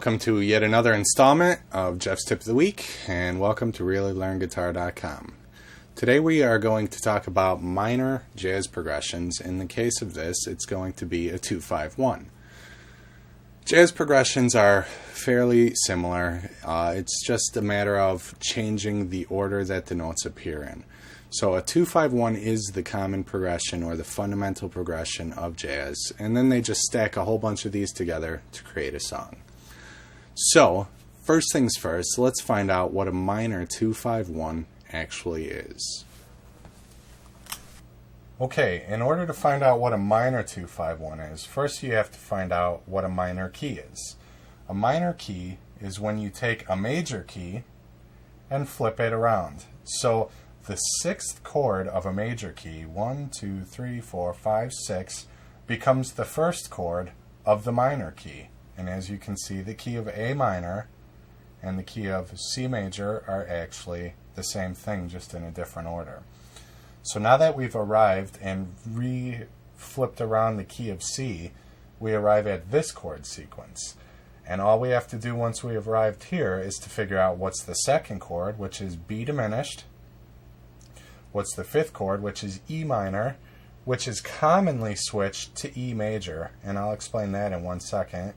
Welcome to yet another installment of Jeff's Tip of the Week, and welcome to ReallyLearnGuitar.com. Today we are going to talk about minor jazz progressions. In the case of this, it's going to be a 2-5-1. Jazz progressions are fairly similar. It's just a matter of changing the order that the notes appear in. So a 2-5-1 is the common progression or the fundamental progression of jazz, and then they just stack a whole bunch of these together to create a song. So, first things first, let's find out what a minor 2-5-1 actually is. Okay, in order to find out what a minor 2-5-1 is, first you have to find out what a minor key is. A minor key is when you take a major key and flip it around. So, the sixth chord of a major key, 1, 2, 3, 4, 5, 6, becomes the first chord of the minor key. And as you can see, the key of A minor and the key of C major are actually the same thing, just in a different order. So now that we've arrived and flipped around the key of C, we arrive at this chord sequence. And all we have to do once we have arrived here is to figure out what's the second chord, which is B diminished, what's the fifth chord, which is E minor, which is commonly switched to E major, and I'll explain that in 1 second.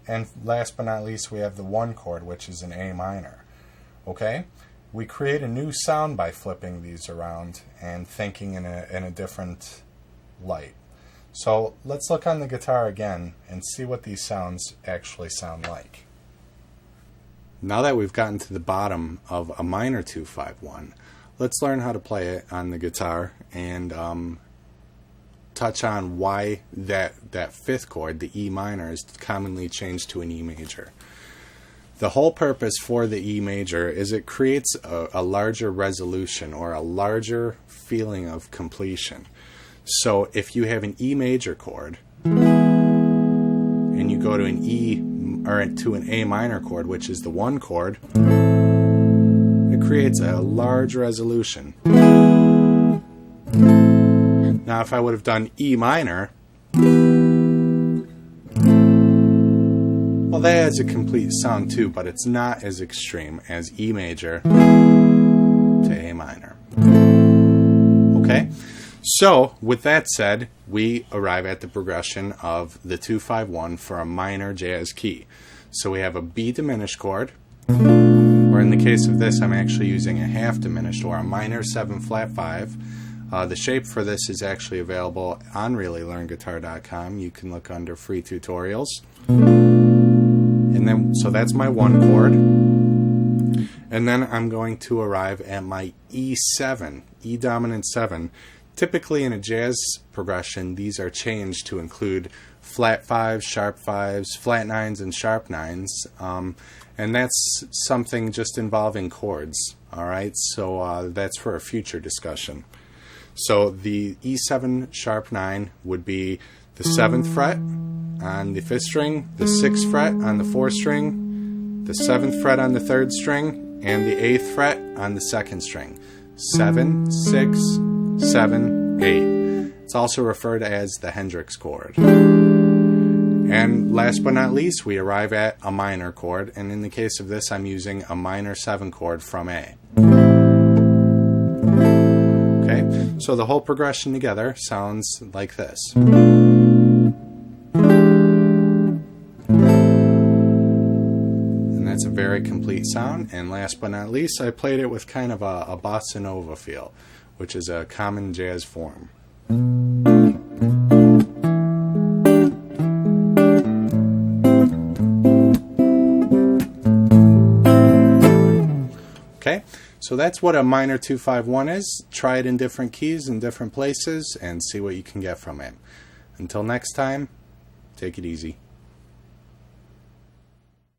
And last but not least, we have the one chord, which is an A minor. Okay? We create a new sound by flipping these around and thinking in a different light. So let's look on the guitar again and see what these sounds actually sound like. Now that we've gotten to the bottom of a minor 2-5-1, let's learn how to play it on the guitar and touch on why that fifth chord, the E minor, is commonly changed to an E major. The whole purpose for the E major is it creates a larger resolution or a larger feeling of completion. So if you have an E major chord and you go to an E or to an A minor chord, which is the one chord, it creates a large resolution. Now if I would have done E minor, well, that has a complete sound too, but it's not as extreme as E major to A minor. Okay? So, with that said, we arrive at the progression of the 2-5-1 for a minor jazz key. So we have a B diminished chord, or in the case of this, I'm actually using a half diminished or a minor 7 flat 5. The shape for this is actually available on ReallyLearnGuitar.com. You can look under free tutorials. And then, so that's my one chord. And then I'm going to arrive at my E7, E dominant 7. Typically in a jazz progression, these are changed to include flat 5s, sharp 5s, flat 9s, and sharp 9s. And that's something just involving chords. Alright, so that's for a future discussion. So the E7 sharp 9 would be the 7th fret on the 5th string, the 6th fret on the 4th string, the 7th fret on the 3rd string, and the 8th fret on the 2nd string. 7, 6, 7, 8. It's also referred as the Hendrix chord. And last but not least, we arrive at a minor chord, and in the case of this, I'm using a minor 7 chord from A. Okay, so the whole progression together sounds like this. And that's a very complete sound. And last but not least, I played it with kind of a bossa nova feel, which is a common jazz form. Okay, so that's what a minor 2-5-1 is. Try it in different keys in different places and see what you can get from it. Until next time, take it easy.